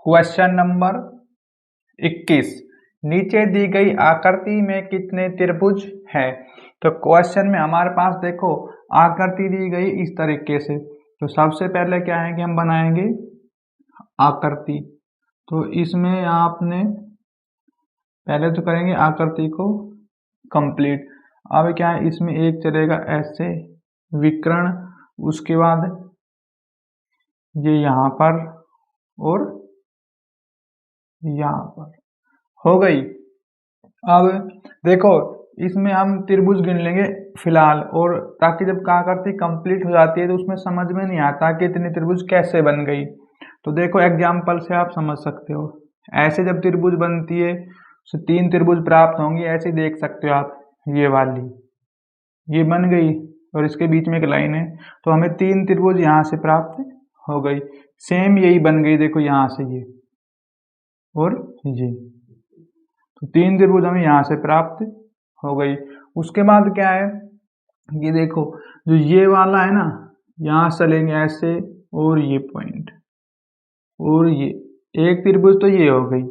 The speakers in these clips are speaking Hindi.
Question number 21। नीचे दी गई आकृति में कितने त्रिभुज हैं? तो क्वेश्चन में हमारे पास देखो आकृति दी गई इस तरीके से। तो सबसे पहले क्या है कि हम बनाएंगे आकृति। तो इसमें आपने पहले तो करेंगे आकृति को कंप्लीट। अब क्या है, इसमें एक चलेगा ऐसे विकर्ण, उसके बाद ये यहाँ पर और यहाँ पर हो गई। अब देखो इसमें हम त्रिभुज गिन लेंगे फिलहाल, और ताकि जब आकृति कंप्लीट हो जाती है तो उसमें समझ में नहीं आता कि इतनी त्रिभुज कैसे बन गई। तो देखो एग्जाम्पल से आप समझ सकते हो। ऐसे जब त्रिभुज बनती है तो 3 त्रिभुज प्राप्त होंगी, ऐसे देख सकते हो आप। ये वाली ये बन गई और इसके बीच में एक लाइन है, तो हमें 3 त्रिभुज यहाँ से प्राप्त हो गई। सेम यही बन गई, देखो यहाँ से ये और ये, तो 3 त्रिभुज हमें यहाँ से प्राप्त हो गई। उसके बाद क्या है, ये देखो जो ये वाला है ना, यहाँ चलेंगे ऐसे और ये पॉइंट और ये एक त्रिभुज, तो ये हो गई।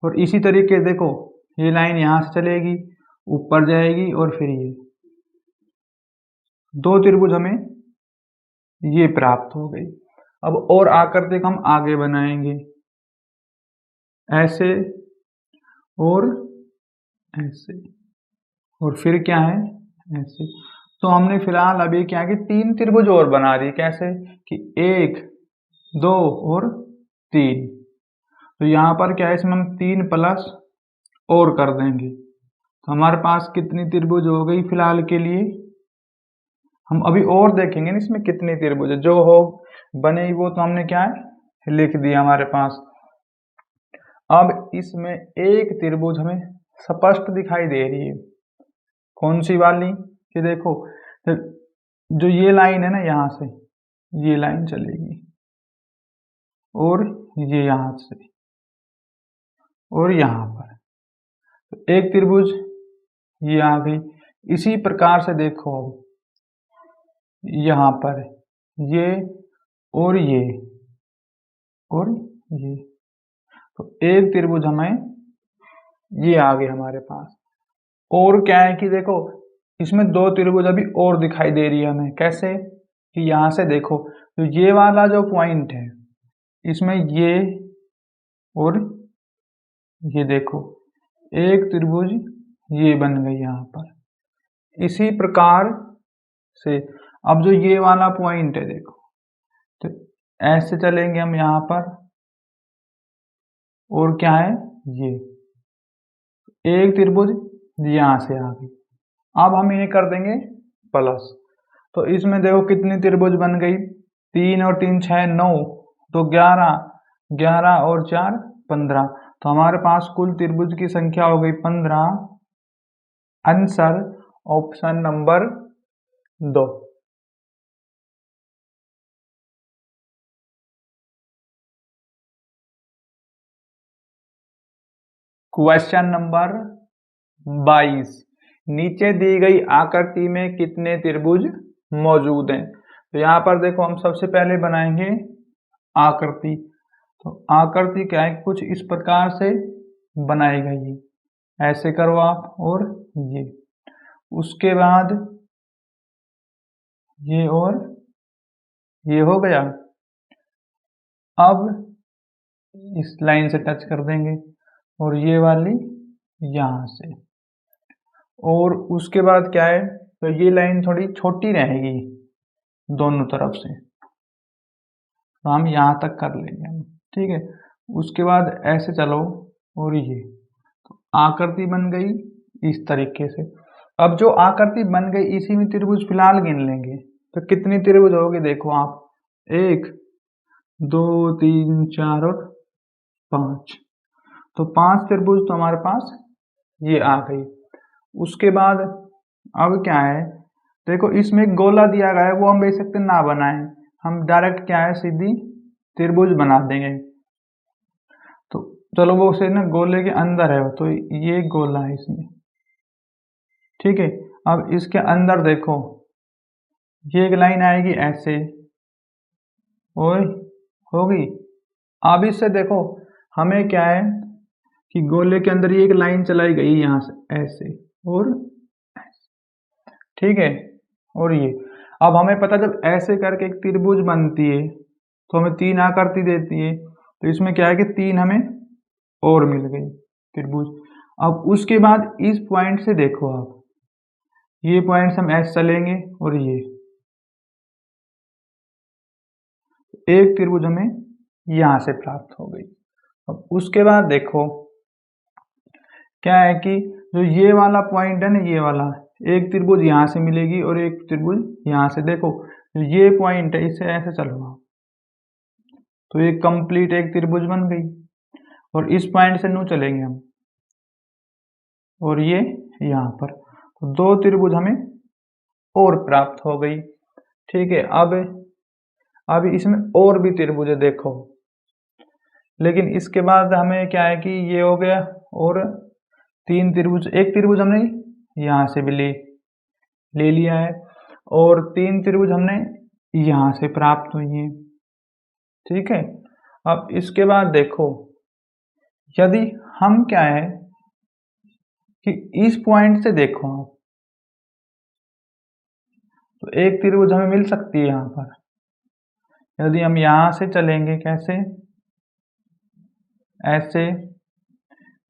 और इसी तरीके देखो ये लाइन यहाँ से चलेगी ऊपर जाएगी और फिर ये 2 त्रिभुज हमें ये प्राप्त हो गई। अब और आकृति हम आगे बनाएंगे ऐसे और ऐसे, और फिर क्या है ऐसे। तो हमने फिलहाल अभी क्या कि 3 त्रिभुज और बना दी। कैसे कि 1 2 और 3। तो यहाँ पर क्या है, इसमें हम 3 प्लस और कर देंगे, तो हमारे पास कितनी त्रिभुज हो गई फिलहाल के लिए। हम अभी और देखेंगे ना इसमें कितनी त्रिभुज है, जो हो बने वो तो हमने क्या है लिख दिया हमारे पास। अब इसमें एक त्रिभुज हमें स्पष्ट दिखाई दे रही है। कौन सी वाली? कि देखो जो ये लाइन है ना, यहाँ से ये लाइन चलेगी और ये यहाँ से और यहाँ पर, तो एक त्रिभुज ये आ गई। इसी प्रकार से देखो अब यहाँ पर ये और ये और ये, तो एक त्रिभुज हमें ये आ गए हमारे पास। और क्या है कि देखो इसमें 2 त्रिभुज अभी और दिखाई दे रही है हमें। कैसे कि यहाँ से देखो तो ये वाला जो पॉइंट है इसमें ये और ये, देखो एक त्रिभुज ये बन गई यहाँ पर। इसी प्रकार से अब जो ये वाला पॉइंट है देखो, तो ऐसे चलेंगे हम यहाँ पर और क्या है ये एक त्रिभुज यहाँ से आ गई। अब हम इन्हें कर देंगे प्लस। तो इसमें देखो कितनी त्रिभुज बन गई, 3 और 3 6 9, तो 11 11 और 4 15। तो हमारे पास कुल त्रिभुज की संख्या हो गई 15। Answer option number 2। Question number 22। नीचे दी गई आकृति में कितने त्रिभुज मौजूद हैं? तो यहाँ पर देखो हम सबसे पहले बनाएंगे आकृति। तो आकृति क्या है, कुछ इस प्रकार से बनाई गई है। ऐसे करो आप और ये, उसके बाद ये और ये हो गया। अब इस लाइन से टच कर देंगे और ये वाली यहाँ से, और उसके बाद क्या है, तो ये लाइन थोड़ी छोटी रहेगी दोनों तरफ से, तो हम यहाँ तक कर लेंगे हम, ठीक है। उसके बाद ऐसे चलो और ये, तो आकृति बन गई इस तरीके से। अब जो आकृति बन गई इसी में त्रिभुज फिलहाल गिन लेंगे। तो कितनी त्रिभुज होगी देखो आप, 1 2 3 4 और 5। तो 5 त्रिभुज तो हमारे पास ये आ गई। उसके बाद अब क्या है, देखो इसमें एक गोला दिया गया है, वो हम बेशक ना बनाएं, हम डायरेक्ट क्या है सीधी त्रिभुज बना देंगे। तो चलो वो से ना गोले के अंदर है, तो ये गोला है इसमें, ठीक है। अब इसके अंदर देखो ये एक लाइन आएगी ऐसे और होगी। अब इससे देखो हमें क्या है कि गोले के अंदर ये एक लाइन चलाई गई यहाँ से ऐसे और ऐसे, ठीक है। और ये अब हमें पता जब ऐसे करके एक त्रिभुज बनती है तो हमें 3 आकृति देती है, तो इसमें क्या है कि 3 हमें और मिल गई त्रिभुज। अब उसके बाद इस पॉइंट से देखो आप, ये पॉइंट हम ऐसे चलेंगे और ये एक त्रिभुज हमें यहां से प्राप्त हो गई। अब उसके बाद देखो क्या है कि जो ये वाला पॉइंट है ना, ये वाला एक त्रिभुज यहां से मिलेगी और एक त्रिभुज यहां से। देखो ये पॉइंट है, इसे ऐसे चलो तो ये कंप्लीट एक त्रिभुज बन गई। और इस पॉइंट से न्यू चलेंगे हम और ये यहाँ पर, तो 2 त्रिभुज हमें और प्राप्त हो गई, ठीक है। अब इसमें और भी त्रिभुज है देखो, लेकिन इसके बाद हमें क्या है कि ये हो गया और 3 त्रिभुज, एक त्रिभुज हमने यहाँ से भी ले लिया है और 3 त्रिभुज हमने यहाँ से प्राप्त हुई है, ठीक है। अब इसके बाद देखो यदि हम क्या है कि इस पॉइंट से देखो आप, तो एक त्रिभुज हमें मिल सकती है यहाँ पर। यदि हम यहाँ से चलेंगे कैसे, ऐसे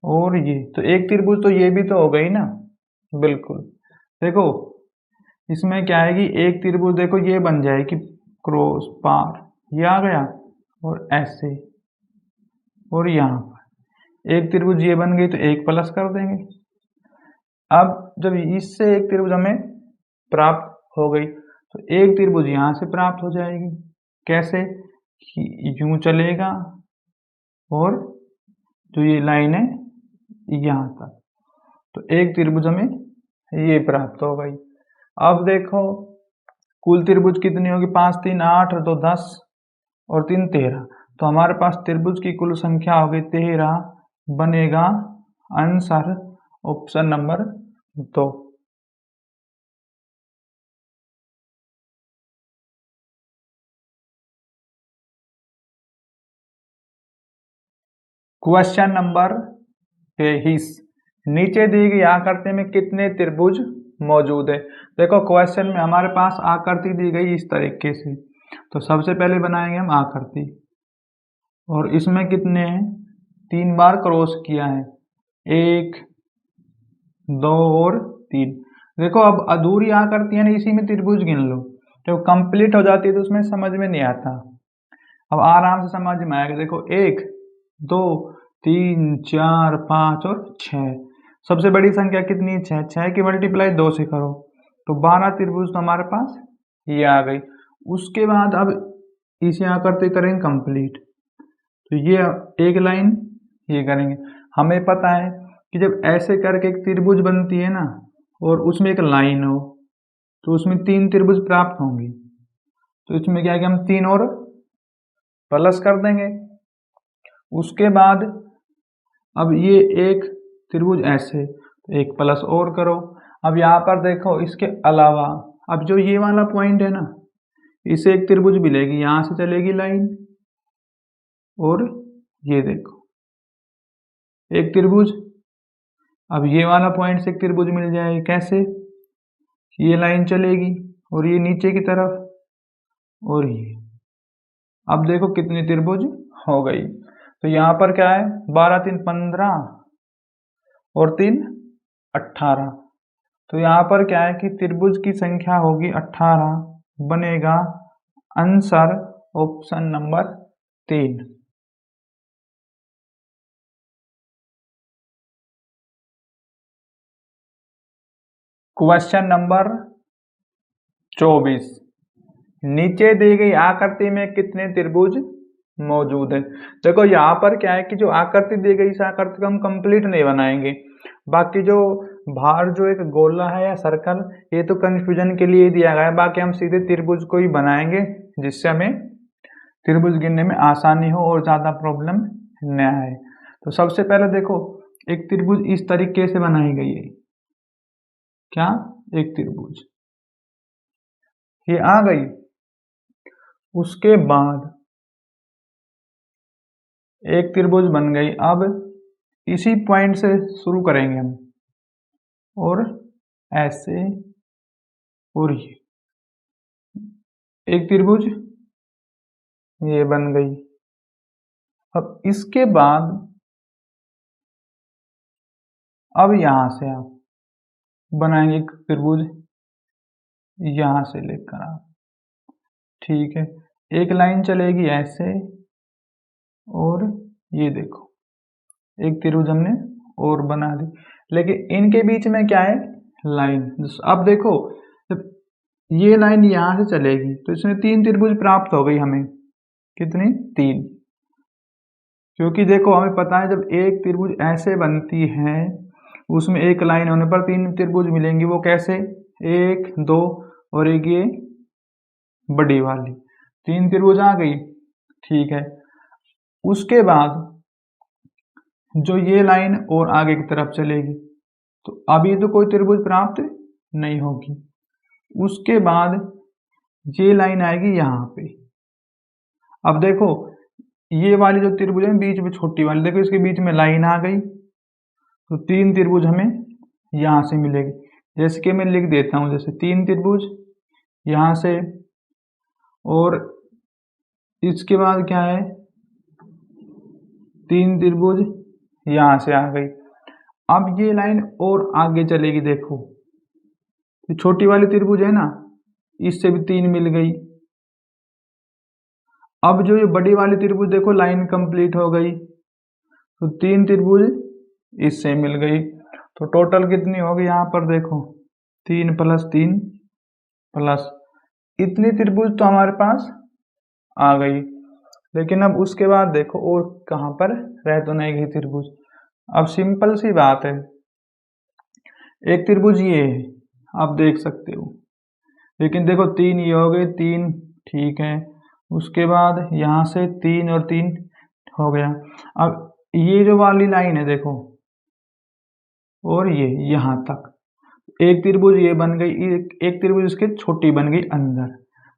और ये, तो एक त्रिभुज तो ये भी तो हो गई ना, बिल्कुल। देखो इसमें क्या है कि एक त्रिभुज देखो ये बन जाएगी क्रॉस पार, ये आ गया और ऐसे और यहाँ पर एक त्रिभुज ये बन गई, तो एक प्लस कर देंगे। अब जब इससे एक त्रिभुज हमें प्राप्त हो गई तो एक त्रिभुज यहाँ से प्राप्त हो जाएगी। कैसे कि यूं चलेगा और जो ये लाइन है यहाँ तक, तो एक त्रिभुज हमें ये प्राप्त हो गई। अब देखो कुल त्रिभुज कितनी होगी, 5 3 8 और 2 10 और 3 13, तो हमारे पास त्रिभुज की कुल संख्या होगी 13, बनेगा answer option number 2। Question number 23, नीचे दी गई आकृति में कितने त्रिभुज मौजूद है। देखो क्वेश्चन में हमारे पास आकृति दी गई इस तरीके से, तो सबसे पहले बनाएंगे हम आकृति और इसमें कितने हैं, 3 बार क्रॉस किया है, 1 2 और 3। देखो अब अधूरी आकृति है ना, इसी में त्रिभुज गिन लो, जब कंप्लीट हो जाती है तो उसमें समझ में नहीं आता, अब आराम से समझ में आएगा। देखो 1 2 3 4 5 और 6, सबसे बड़ी संख्या कितनी, 6, 6 की मल्टीप्लाई 2 से करो तो 12 त्रिभुज तो हमारे पास ये आ गई। उसके बाद अब इसे आकृति करेंगे कंप्लीट, तो ये एक लाइन ये करेंगे। हमें पता है कि जब ऐसे करके एक त्रिभुज बनती है ना और उसमें एक लाइन हो तो उसमें 3 त्रिभुज प्राप्त होंगी, तो इसमें क्या है कि हम 3 और प्लस कर देंगे। उसके बाद अब ये एक त्रिभुज ऐसे, तो एक प्लस और करो। अब यहाँ पर देखो इसके अलावा अब जो ये वाला पॉइंट है ना, इसे एक त्रिभुज मिलेगी, यहाँ से चलेगी लाइन और ये देखो एक त्रिभुज। अब ये वाला पॉइंट से एक त्रिभुज मिल जाएगी, कैसे, ये लाइन चलेगी और ये नीचे की तरफ और ये, अब देखो कितनी त्रिभुज हो गई। तो यहाँ पर क्या है, 12 3 15 और 3 18, तो यहाँ पर क्या है कि त्रिभुज की संख्या होगी 18, बनेगा answer option number 3। Question number 24, नीचे दी गई आकृति में कितने त्रिभुज मौजूद है। देखो यहाँ पर क्या है कि जो आकृति दी गई इस आकृति को हम कंप्लीट नहीं बनाएंगे, बाकी जो बाहर जो एक गोला है या सर्कल, ये तो कंफ्यूजन के लिए दिया गया है, बाकी हम सीधे त्रिभुज को ही बनाएंगे जिससे हमें त्रिभुज गिनने में आसानी हो और ज़्यादा प्रॉब्लम न आए। तो सबसे पहले देखो एक त्रिभुज इस तरीके से बनाई गई है, क्या, एक त्रिभुज ये आ गई। उसके बाद एक त्रिभुज बन गई। अब इसी पॉइंट से शुरू करेंगे हम, और ऐसे, और ये एक त्रिभुज ये बन गई। अब इसके बाद अब यहां से आप बनाएंगे एक त्रिभुज यहां से लेकर आप, ठीक है। एक लाइन चलेगी ऐसे, और ये देखो एक त्रिभुज हमने और बना दी, लेकिन इनके बीच में क्या है, लाइन। अब देखो जब ये लाइन यहां से चलेगी तो इसमें 3 त्रिभुज प्राप्त हो गई हमें। कितनी? 3। क्योंकि देखो हमें पता है जब एक त्रिभुज ऐसे बनती है उसमें एक लाइन होने पर 3 त्रिभुज मिलेंगी। वो कैसे? 1, 2 और एक ये बड़ी वाली, 3 त्रिभुज आ गई, ठीक है। उसके बाद जो ये लाइन और आगे की तरफ चलेगी तो अभी तो कोई त्रिभुज प्राप्त नहीं होगी। उसके बाद ये लाइन आएगी यहाँ पे। अब देखो ये वाली जो त्रिभुज है बीच में छोटी वाली, देखो इसके बीच में लाइन आ गई तो 3 त्रिभुज हमें यहाँ से मिलेगी। जैसे कि मैं लिख देता हूँ, जैसे 3 त्रिभुज यहाँ से, और इसके बाद क्या है, 3 त्रिभुज यहाँ से आ गई। अब ये लाइन और आगे चलेगी, देखो ये छोटी वाली त्रिभुज है ना, इससे भी 3 मिल गई। अब जो ये बड़ी वाली त्रिभुज देखो लाइन कंप्लीट हो गई तो 3 त्रिभुज इससे मिल गई। तो टोटल कितनी होगी यहाँ पर देखो, 3 + 3 प्लस इतनी त्रिभुज तो हमारे पास आ गई। लेकिन अब उसके बाद देखो और कहाँ पर रह तो नहीं गई त्रिभुज। अब सिंपल सी बात है, एक त्रिभुज ये है आप देख सकते हो, लेकिन देखो 3 ये हो गए, 3 ठीक है। उसके बाद यहाँ से 3 और 3 हो गया। अब ये जो वाली लाइन है देखो, और ये यहाँ तक एक त्रिभुज ये बन गई, एक त्रिभुज इसके छोटी बन गई अंदर,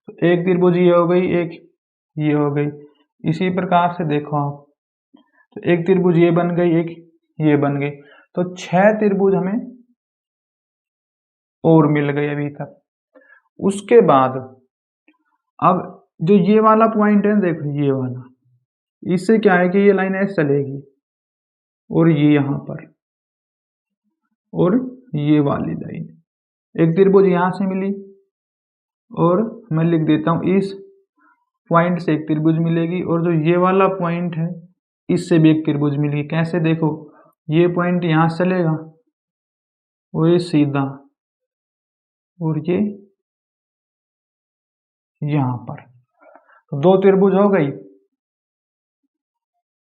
तो एक त्रिभुज ये हो गई, एक ये हो गई। इसी प्रकार से देखो आप, तो एक त्रिभुज ये बन गई, एक ये बन गई, तो 6 त्रिभुज हमें और मिल गए अभी तक। उसके बाद अब जो ये वाला पॉइंट है देखो, ये वाला, इससे क्या है कि ये लाइन ऐसे चलेगी और ये यहाँ पर, और ये वाली लाइन एक त्रिभुज यहाँ से मिली, और मैं लिख देता हूँ इस पॉइंट से एक त्रिभुज मिलेगी, और जो ये वाला पॉइंट है इससे भी एक त्रिभुज मिलेगी। कैसे? देखो ये पॉइंट यहाँ से चलेगा और ये सीधा, और ये यहाँ पर, तो 2 त्रिभुज हो गई।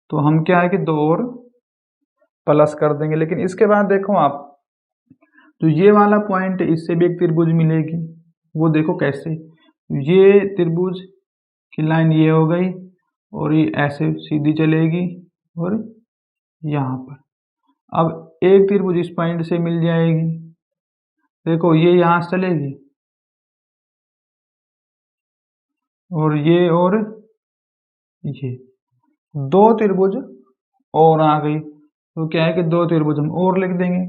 तो हम क्या है कि 2 और प्लस कर देंगे। लेकिन इसके बाद देखो आप, तो ये वाला पॉइंट इससे भी एक त्रिभुज मिलेगी। वो देखो कैसे, ये त्रिभुज की लाइन ये हो गई और ये ऐसे सीधी चलेगी और यहाँ पर। अब एक त्रिभुज इस पॉइंट से मिल जाएगी, देखो ये यहाँ से चलेगी और ये, और ये 2 त्रिभुज और आ गई। तो क्या है कि 2 त्रिभुज हम और लिख देंगे।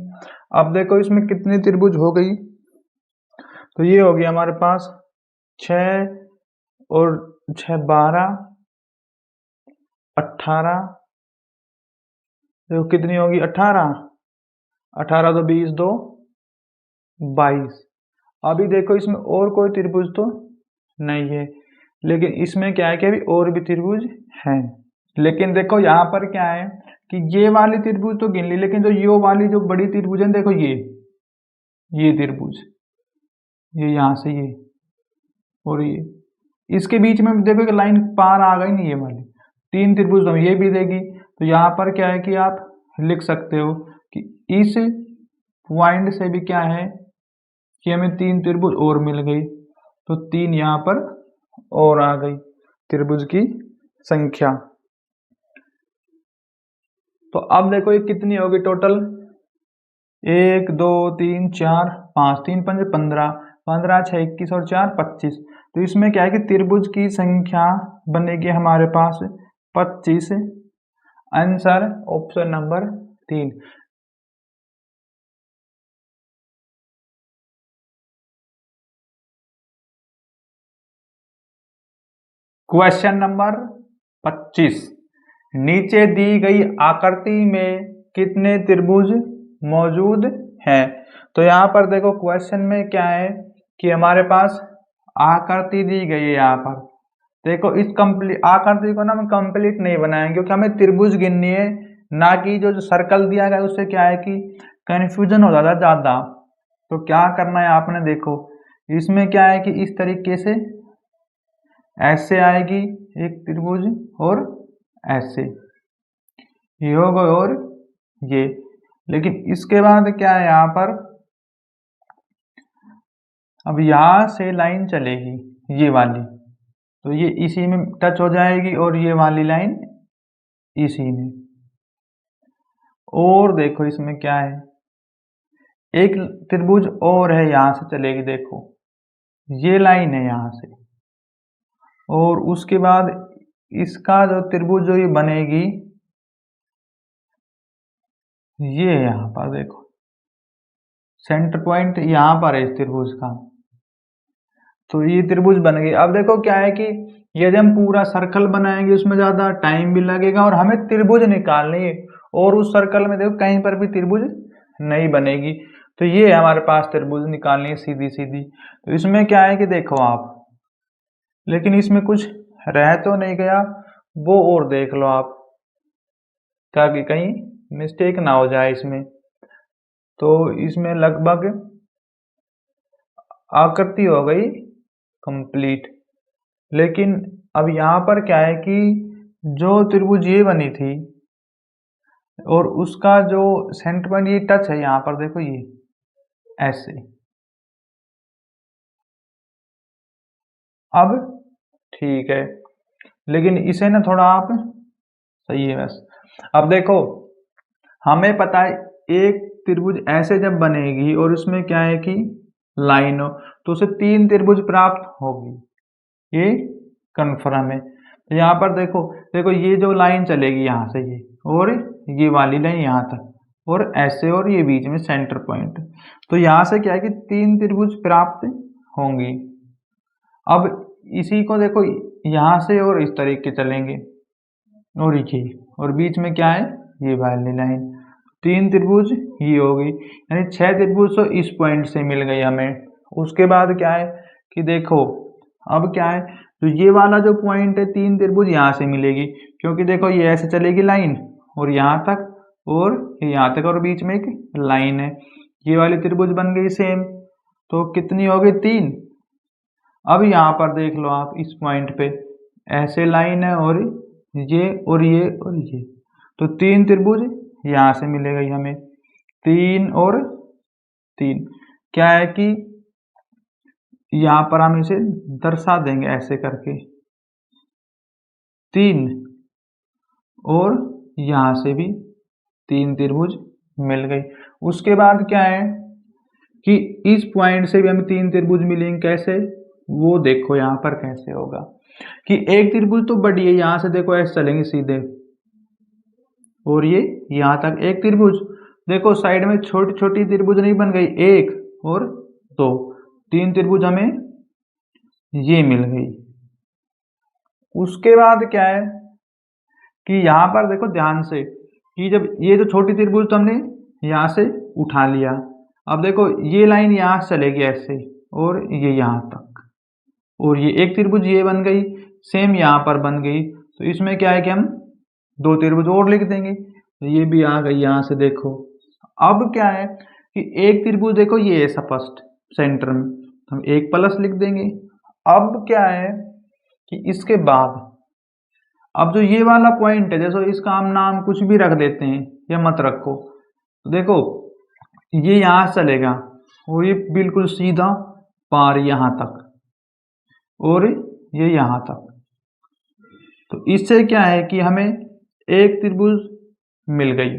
अब देखो इसमें कितनी त्रिभुज हो गई, तो ये हो गया हमारे पास 6 और 6 12 18, देखो कितनी होगी 18, 18 तो 20, 2 22। अभी देखो इसमें और कोई त्रिभुज तो नहीं है, लेकिन इसमें क्या है कि अभी और भी त्रिभुज हैं। लेकिन देखो यहाँ पर क्या है कि ये वाली त्रिभुज तो गिन ली, लेकिन जो ये वाली जो बड़ी त्रिभुज है देखो, ये त्रिभुज, ये यहाँ से ये और ये, इसके बीच में देखो कि लाइन पार आ गई नहीं, ये वाली 3 त्रिभुज तो ये भी देगी। तो यहाँ पर क्या है कि आप लिख सकते हो कि इस पॉइंट से भी क्या है कि हमें 3 त्रिभुज और मिल गई, तो 3 यहाँ पर और आ गई त्रिभुज की संख्या। तो अब देखो ये कितनी होगी टोटल, 1 2 3 4 5, 3 5 15, 15 6 21 और 4 25। तो इसमें क्या है कि त्रिभुज की संख्या बनेगी हमारे पास 25। Answer option number 3। Question number 25, नीचे दी गई आकृति में कितने त्रिभुज मौजूद हैं? तो यहाँ पर देखो क्वेश्चन में क्या है कि हमारे पास आकृति दी गई है। यहाँ पर देखो इस आकृति को ना हम कंप्लीट नहीं बनाएंगे क्योंकि हमें त्रिभुज गिननी है, ना कि जो सर्कल दिया गया है उससे क्या है कि कंफ्यूजन हो जाता है ज़्यादा। तो क्या करना है आपने, देखो इसमें क्या है कि इस तरीके से ऐसे आएगी एक त्रिभुज और ऐसे ये होगा और ये, लेकिन इसके बाद क्या है यहाँ पर, अब यहाँ से लाइन चलेगी ये वाली, तो ये इसी में टच हो जाएगी और ये वाली लाइन इसी में। और देखो इसमें क्या है, एक त्रिभुज और है यहाँ से चलेगी, देखो ये लाइन है यहाँ से, और उसके बाद इसका जो त्रिभुज जो ये बनेगी ये यहाँ पर देखो सेंटर पॉइंट यहाँ पर है इस त्रिभुज का, तो ये त्रिभुज बन गई। अब देखो क्या है कि यदि हम पूरा सर्कल बनाएंगे उसमें ज़्यादा टाइम भी लगेगा और हमें त्रिभुज निकालनी है, और उस सर्कल में देखो कहीं पर भी त्रिभुज नहीं बनेगी, तो ये हमारे पास त्रिभुज निकालनी है सीधी सीधी। तो इसमें क्या है कि देखो आप, लेकिन इसमें कुछ रह तो नहीं गया, वो और देख लो आप ताकि कहीं मिस्टेक ना हो जाए इसमें। तो इसमें लगभग आकृति हो गई कंप्लीट, लेकिन अब यहाँ पर क्या है कि जो त्रिभुज ये बनी थी और उसका जो सेंटर पॉइंट ये टच है यहाँ पर, देखो ये ऐसे, अब ठीक है, लेकिन इसे ना थोड़ा आप सही है बस। अब देखो हमें पता है एक त्रिभुज ऐसे जब बनेगी और उसमें क्या है कि लाइन हो तो उसे 3 त्रिभुज प्राप्त होगी, ये कन्फर्म है। तो यहाँ पर देखो देखो ये जो लाइन चलेगी यहाँ से ये, और ये वाली लाइन यहाँ तक, और ऐसे, और ये बीच में सेंटर पॉइंट, तो यहाँ से क्या है कि 3 त्रिभुज प्राप्त होंगी। अब इसी को देखो यहाँ से और इस तरीके चलेंगे और ये, और बीच में क्या है ये वाली लाइन, 3 त्रिभुज ये हो गई, यानी 6 त्रिभुज तो इस पॉइंट से मिल गई हमें। उसके बाद क्या है कि देखो अब क्या है, तो ये वाला जो पॉइंट है 3 त्रिभुज यहाँ से मिलेगी, क्योंकि देखो ये ऐसे चलेगी लाइन और यहाँ तक और यहाँ तक, और बीच में एक लाइन है, ये वाली त्रिभुज बन गई सेम। तो कितनी हो गई 3। अब यहाँ पर देख लो आप इस पॉइंट पे ऐसे लाइन है और ये और ये और ये, तो 3 त्रिभुज यहाँ से मिलेगा हमें, 3 और 3। क्या है कि यहाँ पर हम इसे दर्शा देंगे ऐसे करके 3, और यहाँ से भी 3 त्रिभुज मिल गई। उसके बाद क्या है कि इस पॉइंट से भी हमें 3 त्रिभुज मिलेंगे, कैसे वो देखो यहाँ पर कैसे होगा कि एक त्रिभुज तो बड़ी है, यहाँ से देखो ऐसे चलेंगे सीधे और ये यहाँ तक एक त्रिभुज, देखो साइड में छोटी छोटी त्रिभुज नहीं बन गई, 1 और 2, 3 त्रिभुज हमें ये मिल गई। उसके बाद क्या है कि यहाँ पर देखो ध्यान से कि जब ये जो छोटी त्रिभुज तो हमने यहाँ से उठा लिया, अब देखो ये लाइन यहाँ से चलेगी ऐसे और ये यहाँ तक, और ये एक त्रिभुज ये बन गई, सेम यहाँ पर बन गई। तो इसमें क्या है कि हम 2 त्रिभुज और लिख देंगे, तो ये भी आ गई यहाँ से देखो। अब क्या है कि एक त्रिभुज देखो ये है स्पष्ट सेंटर में, तो हम 1 प्लस लिख देंगे। अब क्या है कि इसके बाद अब जो ये वाला पॉइंट है, जैसे इसका हम नाम कुछ भी रख देते हैं या मत रखो, तो देखो ये यहाँ से चलेगा और ये बिल्कुल सीधा पार यहाँ तक और ये यहाँ तक। तो इससे क्या है कि हमें एक त्रिभुज मिल गई,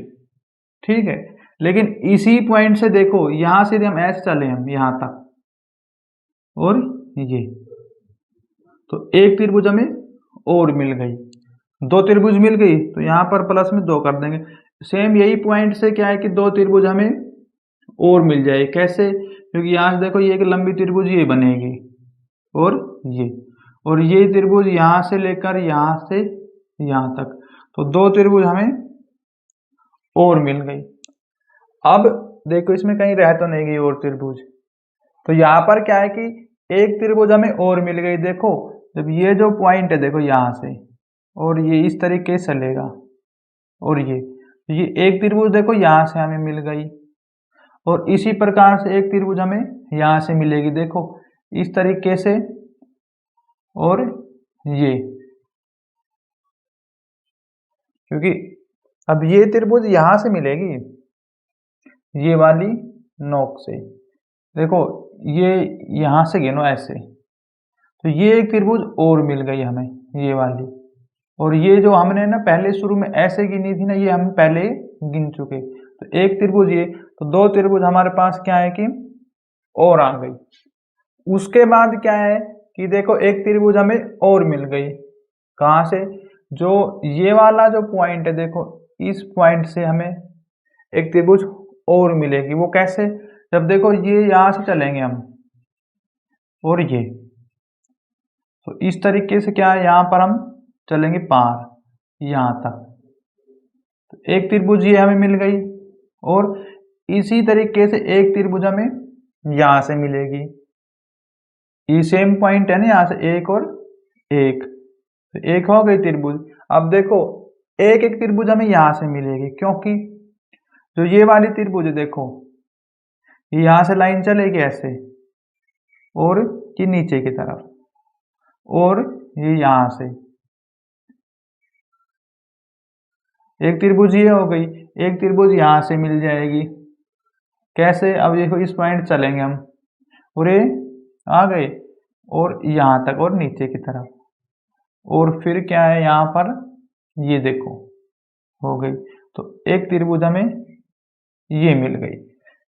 ठीक है। लेकिन इसी पॉइंट से देखो यहाँ से हम ऐसे चले हम यहाँ तक और ये, तो एक त्रिभुज हमें और मिल गई। दो त्रिभुज मिल गई तो यहाँ पर प्लस में 2 कर देंगे। सेम यही पॉइंट से क्या है कि दो त्रिभुज हमें और मिल जाए। कैसे? क्योंकि यहाँ से देखो ये एक लंबी त्रिभुज ये बनेगी और ये त्रिभुज यहाँ से लेकर यहाँ से यहाँ तक, तो दो त्रिभुज हमें और मिल गई। अब देखो इसमें कहीं रह तो नहीं गई और त्रिभुज, तो यहाँ पर क्या है कि एक त्रिभुज हमें और मिल गई। देखो जब ये जो पॉइंट है देखो यहाँ से और ये इस तरीके से चलेगा और ये एक त्रिभुज देखो यहाँ से हमें मिल गई और इसी प्रकार से एक त्रिभुज हमें यहाँ से मिलेगी, देखो इस तरीके से। और ये क्योंकि अब ये त्रिभुज यहाँ से मिलेगी ये वाली नोक से, देखो ये यहाँ से गिनो ऐसे, तो ये एक त्रिभुज और मिल गई हमें ये वाली। और ये जो हमने ना पहले शुरू में ऐसे गिनी थी ना, ये हम पहले गिन चुके, तो एक त्रिभुज ये, तो दो त्रिभुज हमारे पास क्या है कि और आ गई। उसके बाद क्या है कि देखो एक त्रिभुज हमें और मिल गई, कहाँ से? जो ये वाला जो पॉइंट है देखो इस पॉइंट से हमें एक त्रिभुज और मिलेगी। वो कैसे? जब देखो ये यहाँ से चलेंगे हम और ये, तो इस तरीके से क्या है यहाँ पर हम चलेंगे पार यहाँ तक, तो एक त्रिभुज ये हमें मिल गई। और इसी तरीके से एक त्रिभुज हमें यहाँ से मिलेगी, ये सेम पॉइंट है ना, यहाँ से एक और एक, तो एक हो गई त्रिभुज। अब देखो एक एक त्रिभुज हमें यहाँ से मिलेगी, क्योंकि जो ये वाली त्रिभुज है देखो ये यहाँ से लाइन चलेगी ऐसे और ये नीचे की तरफ और ये यहाँ से एक त्रिभुज ये हो गई, एक त्रिभुज यहाँ से मिल जाएगी। कैसे? अब देखो इस पॉइंट चलेंगे हम और ये आ गए और यहाँ तक और नीचे की तरफ, और फिर क्या है यहाँ पर ये देखो हो गई, तो एक त्रिभुज हमें ये मिल गई,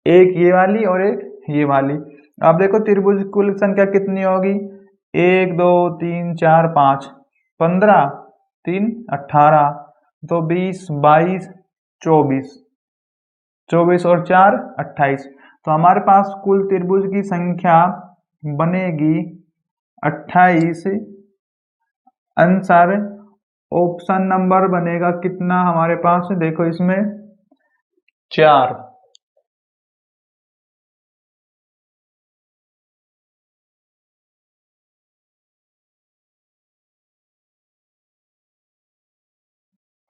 एक ये वाली और एक ये वाली। अब देखो त्रिभुज कुल संख्या कितनी होगी? 1 2 3 4 5 15 3 18 तो 20 22 24 24 और 4 28, तो हमारे पास कुल त्रिभुज की संख्या बनेगी 28। आंसर ऑप्शन नंबर बनेगा कितना हमारे पास? देखो इसमें 4।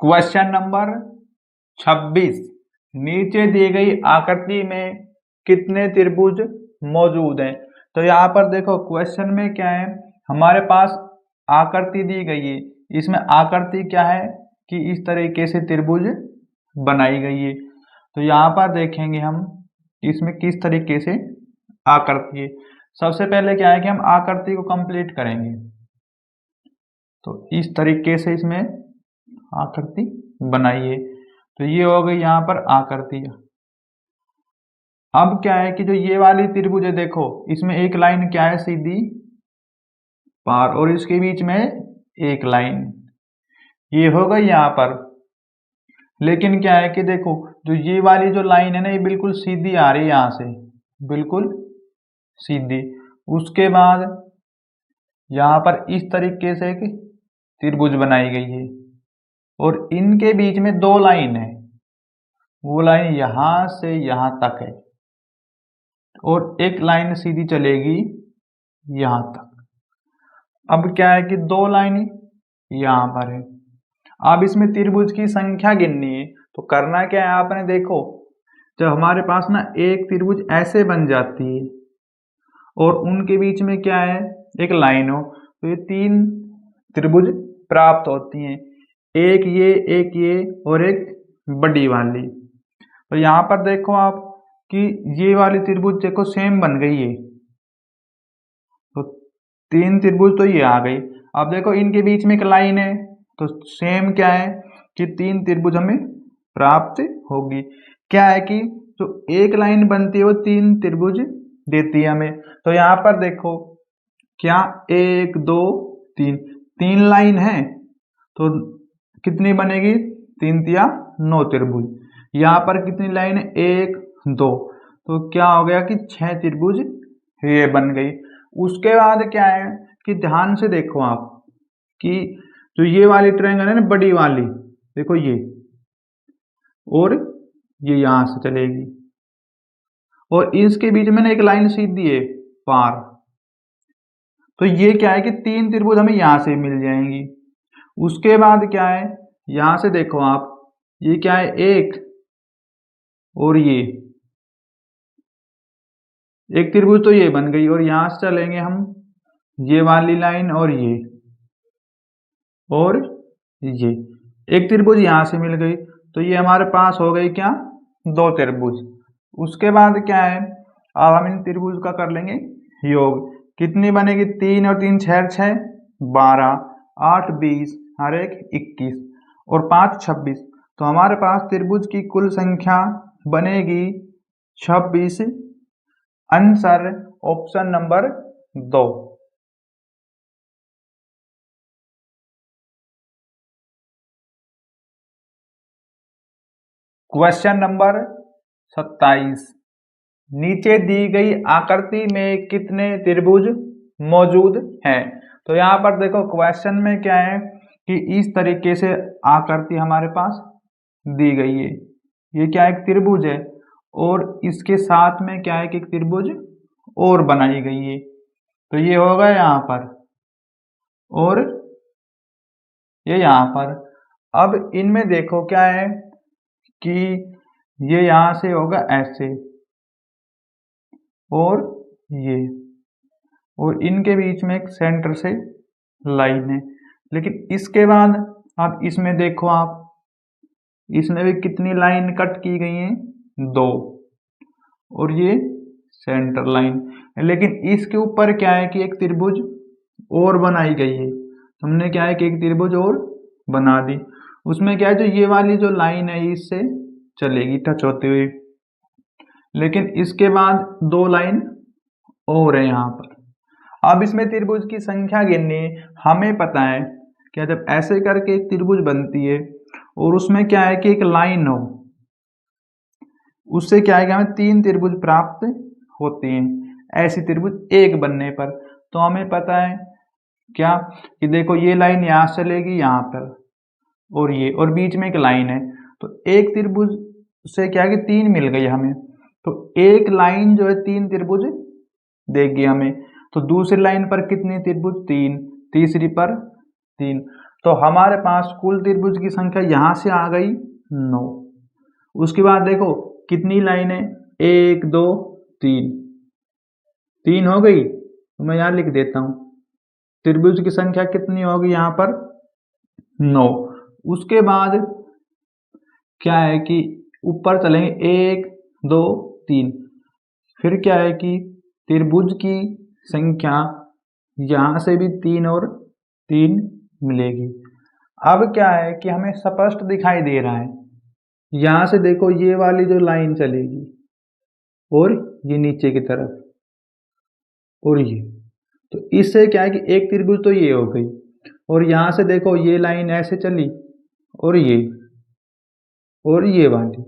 क्वेश्चन नंबर 26, नीचे दी गई आकृति में कितने त्रिभुज मौजूद हैं? तो यहाँ पर देखो क्वेश्चन में क्या है, हमारे पास आकृति दी गई है, इसमें आकृति क्या है कि इस तरीके से त्रिभुज बनाई गई है। तो यहाँ पर देखेंगे हम इसमें किस तरीके से आकृति है। सबसे पहले क्या है कि हम आकृति को कंप्लीट करेंगे, तो इस तरीके से इसमें आकृति बनाई है, तो ये हो गई यहाँ पर आकृति। अब क्या है कि जो ये वाली त्रिभुज है देखो इसमें एक लाइन क्या है सीधी पार और इसके बीच में एक लाइन, ये हो गई यहाँ पर। लेकिन क्या है कि देखो जो ये वाली जो लाइन है ना ये बिल्कुल सीधी आ रही है, यहाँ से बिल्कुल सीधी। उसके बाद यहाँ पर इस तरीके से एक त्रिभुज बनाई गई है और इनके बीच में दो लाइन है, वो लाइन यहाँ से यहाँ तक है और एक लाइन सीधी चलेगी यहाँ तक। अब क्या है कि दो लाइन यहाँ पर है। अब इसमें त्रिभुज की संख्या गिननी है, तो करना क्या है आपने देखो, जब हमारे पास ना एक त्रिभुज ऐसे बन जाती है और उनके बीच में क्या है एक लाइन हो, तो ये 3 त्रिभुज प्राप्त होती हैं, एक ये और एक बड़ी वाली। तो यहाँ पर देखो आप कि ये वाली त्रिभुज देखो सेम बन गई है, तो 3 त्रिभुज तो ये आ गई। अब देखो इनके बीच में एक लाइन है, तो सेम क्या है कि 3 त्रिभुज हमें प्राप्त होगी। क्या है कि जो एक लाइन बनती है वो 3 त्रिभुज देती है हमें। तो यहाँ पर देखो क्या 1 2 3 लाइन है, तो कितनी बनेगी, 3 तिया 9 त्रिभुज। यहाँ पर कितनी लाइन है, 1 2, तो क्या हो गया कि 6 त्रिभुज ये बन गई। उसके बाद क्या है कि ध्यान से देखो आप कि जो ये वाली ट्रायंगल है ना, बड़ी वाली, देखो ये, और ये यहां से चलेगी और इसके बीच में ना एक लाइन सीधी है पार, तो ये क्या है कि 3 त्रिभुज हमें यहां से मिल जाएंगी। उसके बाद क्या है, यहां से देखो आप, ये क्या है, 1 और ये एक त्रिभुज तो ये बन गई, और यहां से चलेंगे हम ये वाली लाइन और ये एक त्रिभुज यहां से मिल गई, तो ये हमारे पास हो गई क्या, 2 त्रिभुज। उसके बाद क्या है, अब हम इन त्रिभुज का कर लेंगे योग। कितनी बनेगी, 3 और 3 6 6 12, 8 20 और 1 21 और 5 26, तो हमारे पास त्रिभुज की कुल संख्या बनेगी 26। Answer option number 2। Question number 27, नीचे दी गई आकृति में कितने त्रिभुज मौजूद हैं। तो यहाँ पर देखो क्वेश्चन में क्या है कि इस तरीके से आकृति हमारे पास दी गई है, ये क्या एक त्रिभुज है और इसके साथ में क्या है कि एक त्रिभुज और बनाई गई है, तो ये होगा यहाँ पर और ये यहाँ पर। अब इनमें देखो क्या है कि ये यहाँ से होगा ऐसे और ये, और इनके बीच में एक सेंटर से लाइन है। लेकिन इसके बाद अब इसमें देखो आप, इसमें भी कितनी लाइन कट की गई है, 2, और ये सेंटर लाइन। लेकिन इसके ऊपर क्या है कि एक त्रिभुज और बनाई गई है, हमने क्या है कि एक त्रिभुज और बना दी। उसमें क्या है, जो ये वाली जो लाइन है इससे चलेगी टच होते हुए, लेकिन इसके बाद 2 लाइन और है यहाँ पर। अब इसमें त्रिभुज की संख्या गिननी है। हमें पता है कि जब ऐसे करके एक त्रिभुज बनती है और उसमें क्या है कि एक लाइन हो, उससे क्या है कि हमें 3 त्रिभुज प्राप्त होते हैं ऐसी त्रिभुज एक बनने पर। तो हमें पता है क्या कि देखो ये लाइन यहाँ से चलेगी यहाँ पर और ये, और बीच में एक लाइन है, तो एक त्रिभुज से क्या है कि 3 मिल गई हमें, तो एक लाइन जो है 3 त्रिभुज देगी हमें। तो दूसरी लाइन पर कितनी त्रिभुज, 3, तीसरी पर 3, तो हमारे पास कुल त्रिभुज की संख्या यहाँ से आ गई 9। उसके बाद देखो कितनी लाइन है, 1 2 3, 3 हो गई, तो मैं यहाँ लिख देता हूँ त्रिभुज की संख्या कितनी होगी यहाँ पर, 9। उसके बाद क्या है कि ऊपर चलेंगे 1 2 3, फिर क्या है कि त्रिभुज की संख्या यहाँ से भी 3 और 3 मिलेगी। अब क्या है कि हमें स्पष्ट दिखाई दे रहा है, यहाँ से देखो ये वाली जो लाइन चलेगी और ये नीचे की तरफ और ये, तो इससे क्या है कि एक त्रिभुज तो ये हो गई, और यहाँ से देखो ये लाइन ऐसे चली और ये वाली,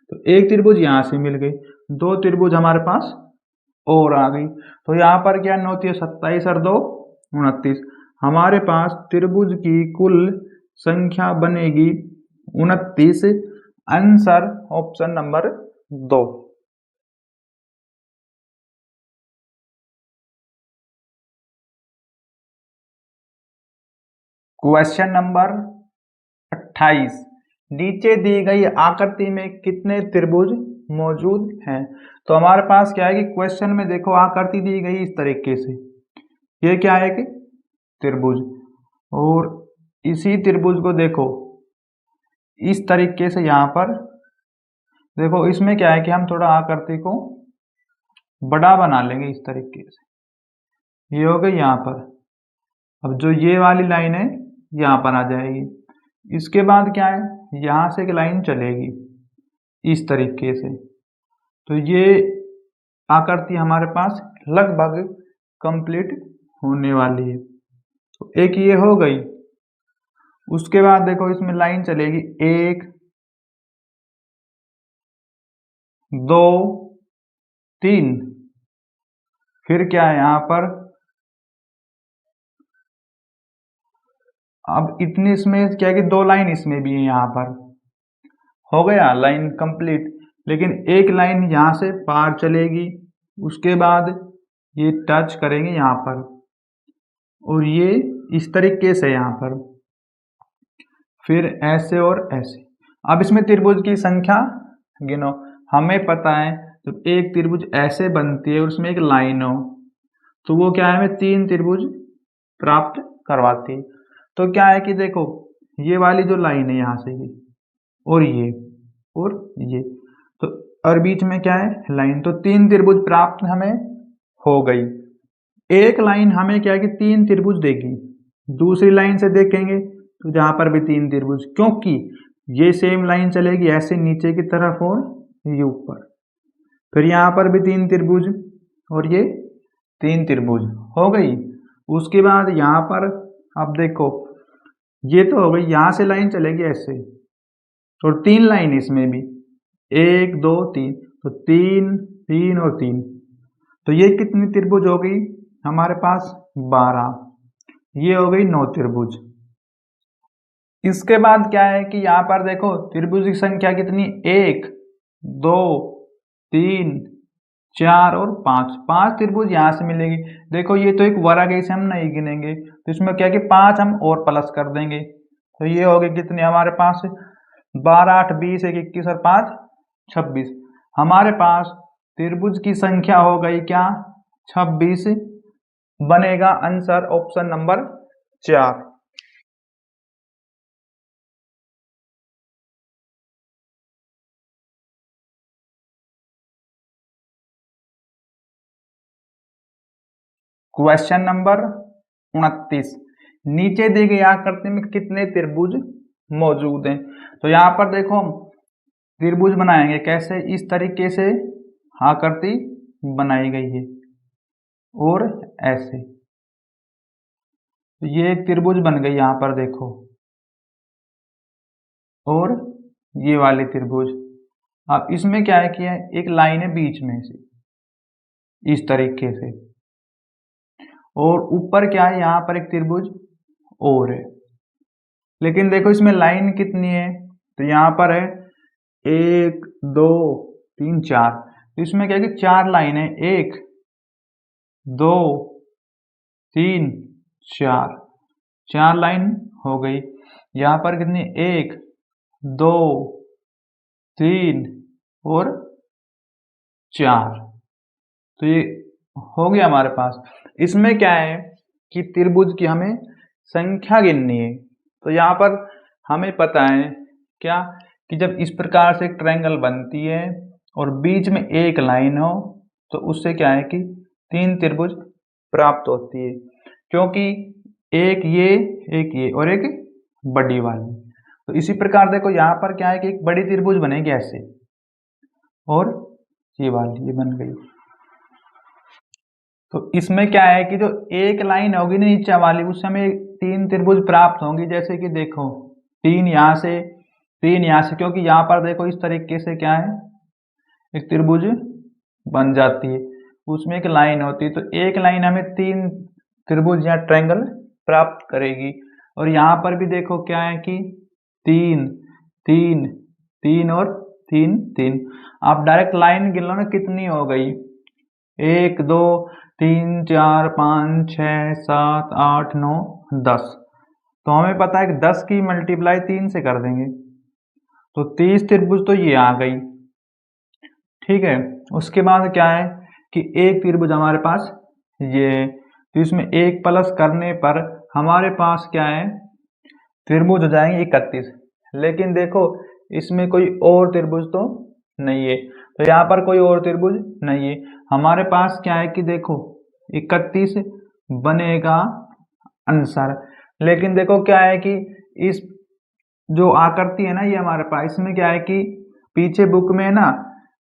तो एक त्रिभुज यहाँ से मिल गई, 2 त्रिभुज हमारे पास और आ गई। तो यहाँ पर क्या 9 3 27 और 2 29, हमारे पास त्रिभुज की कुल संख्या बनेगी 29। Answer option number 2। Question number 28, नीचे दी गई आकृति में कितने त्रिभुज मौजूद हैं। तो हमारे पास क्या है कि क्वेश्चन में देखो आकृति दी गई इस तरीके से, ये क्या है कि त्रिभुज, और इसी त्रिभुज को देखो इस तरीके से यहाँ पर देखो, इसमें क्या है कि हम थोड़ा आकृति को बड़ा बना लेंगे इस तरीके से, ये हो गई यहाँ पर। अब जो ये वाली लाइन है यहाँ पर आ जाएगी, इसके बाद क्या है, यहाँ से एक लाइन चलेगी इस तरीके से, तो ये आकृति हमारे पास लगभग कंप्लीट होने वाली है। तो एक ये हो गई, उसके बाद देखो इसमें लाइन चलेगी 1 2 3, फिर क्या है यहाँ पर, अब इतनी इसमें क्या है कि 2 लाइन इसमें भी है, यहाँ पर हो गया लाइन कंप्लीट। लेकिन एक लाइन यहाँ से पार चलेगी, उसके बाद ये टच करेंगे यहाँ पर, और ये इस तरीके से यहाँ पर, फिर ऐसे और ऐसे। अब इसमें त्रिभुज की संख्या गिनो। हमें पता है जब एक त्रिभुज ऐसे बनती है और उसमें एक लाइन हो तो वो क्या है, हमें 3 त्रिभुज प्राप्त करवाती है। तो क्या है कि देखो ये वाली जो लाइन है यहाँ से ये और ये और ये, तो और बीच में क्या है लाइन, तो 3 त्रिभुज प्राप्त हमें हो गई। एक लाइन हमें क्या है कि 3 त्रिभुज देगी, दूसरी लाइन से देखेंगे तो जहां पर भी 3 त्रिभुज, क्योंकि ये सेम लाइन चलेगी ऐसे नीचे की तरफ और ये ऊपर, फिर यहाँ पर भी 3 त्रिभुज और ये 3 त्रिभुज हो गई। उसके बाद यहाँ पर अब देखो ये तो हो गई, यहाँ से लाइन चलेगी ऐसे और 3 लाइन इसमें भी 1 2 3, तो 3 3 और 3, तो ये कितनी त्रिभुज हो गई हमारे पास 12, ये हो गई 9 त्रिभुज। इसके बाद क्या है कि यहाँ पर देखो त्रिभुज की संख्या कितनी, 1 2 3 4 और 5, 5 त्रिभुज यहाँ से मिलेगी। देखो ये तो एक वर्ग है, इसे हम नहीं गिनेंगे, तो इसमें क्या है कि 5 हम और प्लस कर देंगे, तो ये हो गए कितने हमारे पास 12 8 20 1 21 और 5 26। हमारे पास त्रिभुज की संख्या हो गई क्या 26, बनेगा answer option number 4। Question number 29, नीचे दी गई आकृति में कितने त्रिभुज मौजूद हैं। तो यहाँ पर देखो हम त्रिभुज बनाएंगे कैसे, इस तरीके से आकृति बनाई गई है और ऐसे, तो ये एक त्रिभुज बन गई यहाँ पर देखो, और ये वाली त्रिभुज। अब इसमें क्या है कि एक लाइन है बीच में से इस तरीके से, और ऊपर क्या है यहाँ पर एक त्रिभुज और है, लेकिन देखो इसमें लाइन कितनी है, तो यहाँ पर है 1 2 3 4, तो इसमें क्या है कि 4 लाइन है, 1 2 3 4, 4 लाइन हो गई। यहाँ पर कितनी 1 2 3 और 4, तो ये हो गया हमारे पास। इसमें क्या है कि त्रिभुज की हमें संख्या गिननी है, तो यहाँ पर हमें पता है क्या कि जब इस प्रकार से एक ट्रायंगल बनती है और बीच में एक लाइन हो तो उससे क्या है कि 3 त्रिभुज प्राप्त होती है, क्योंकि एक ये और एक बड़ी वाली। तो इसी प्रकार देखो यहाँ पर क्या है कि एक बड़ी त्रिभुज बनेगी ऐसे, और ये वाली ये बन गई। तो इसमें क्या है कि जो एक लाइन होगी ना नीचे वाली, उससे हमें 3 त्रिभुज प्राप्त होंगी। जैसे कि देखो 3 यहाँ से 3 यहाँ से, क्योंकि यहाँ पर देखो इस तरीके से क्या है एक त्रिभुज बन जाती है, उसमें एक लाइन होती है, तो एक लाइन हमें 3 त्रिभुज या ट्रायंगल प्राप्त करेगी। और यहाँ पर भी देखो क्या है कि 3 3 3 और 3 3, आप डायरेक्ट लाइन गिन लो ना कितनी हो गई, 1 2 3 4 5 6 7 8 9 10, तो हमें पता है कि 10 की मल्टीप्लाई 3 से कर देंगे तो 30 त्रिभुज तो ये आ गई। ठीक है, उसके बाद क्या है कि एक त्रिभुज हमारे पास ये है, तो इसमें एक प्लस करने पर हमारे पास क्या है त्रिभुज हो जाएंगे 31। लेकिन देखो इसमें कोई और त्रिभुज तो नहीं है, तो यहाँ पर कोई और त्रिभुज नहीं है, हमारे पास क्या है कि देखो 31 बनेगा आंसर। लेकिन देखो क्या है कि इस जो आकृति है ना ये हमारे पास, इसमें क्या है कि पीछे बुक में ना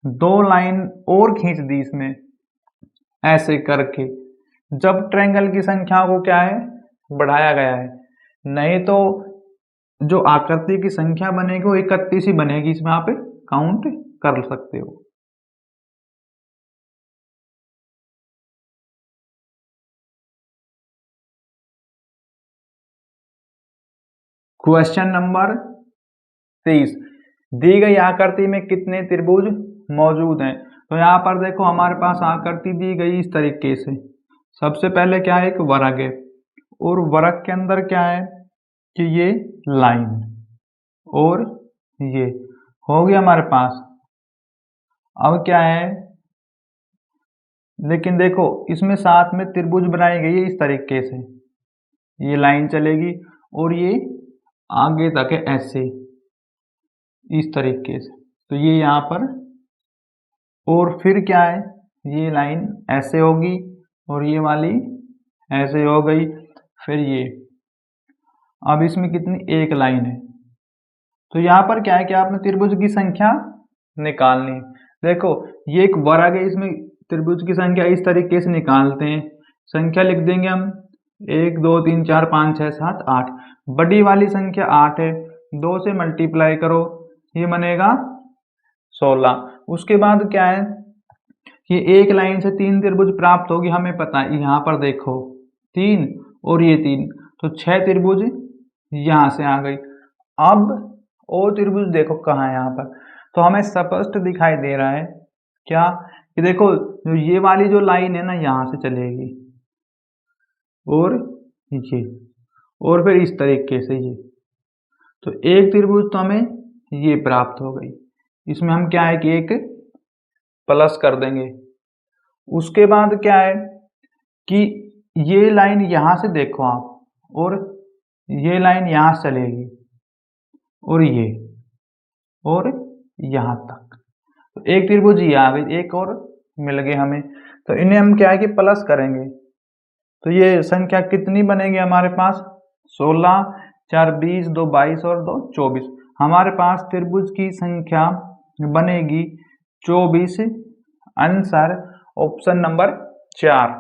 2 लाइन और खींच दी इसमें ऐसे करके, जब ट्रायंगल की संख्या को क्या है बढ़ाया गया है, नहीं तो जो आकृति की संख्या बनेगी वो 31 ही बनेगी, इसमें आप काउंट कर सकते हो। क्वेश्चन नंबर 23, दी गई आकृति में कितने त्रिभुज मौजूद हैं? तो यहाँ पर देखो हमारे पास आकृति दी गई इस तरीके से। सबसे पहले क्या है, एक वर्ग है, और वर्ग के अंदर क्या है कि ये लाइन और ये हो गया हमारे पास। अब क्या है, लेकिन देखो इसमें साथ में त्रिभुज बनाई गई है इस तरीके से, ये लाइन चलेगी और ये आगे तक है ऐसे इस तरीके से, तो ये यहाँ पर, और फिर क्या है, ये लाइन ऐसे होगी और ये वाली ऐसे हो गई, फिर ये। अब इसमें कितनी, एक लाइन है, तो यहाँ पर क्या है कि आपने त्रिभुज की संख्या निकालनी है। देखो ये एक वर्ग है, इसमें त्रिभुज की संख्या इस तरीके से निकालते हैं। संख्या लिख देंगे हम 1 2 3 4 5 6 7 8। बड़ी वाली संख्या 8 है, 2 से मल्टीप्लाई करो, ये बनेगा 16। उसके बाद क्या है, ये एक लाइन से 3 त्रिभुज प्राप्त होगी, हमें पता है। यहाँ पर देखो 3 और ये 3, तो 6 त्रिभुज यहाँ से आ गई। अब और त्रिभुज देखो कहाँ है यहाँ पर, तो हमें स्पष्ट दिखाई दे रहा है क्या, कि देखो ये वाली जो लाइन है ना यहाँ से चलेगी और ये, और फिर इस तरीके से ये, तो एक त्रिभुज तो हमें ये प्राप्त हो गई। इसमें हम क्या है कि एक प्लस कर देंगे। उसके बाद क्या है कि ये लाइन यहाँ से देखो आप, और ये लाइन यहाँ से चलेगी और ये, और यहाँ तक, तो एक त्रिभुज ये आ गई, एक और मिल गए हमें। तो इन्हें हम क्या है कि प्लस करेंगे, तो ये संख्या कितनी बनेगी हमारे पास, 16 4 20 2 22 और 2 24। हमारे पास त्रिभुज की संख्या बनेगी 24। Answer option number 4।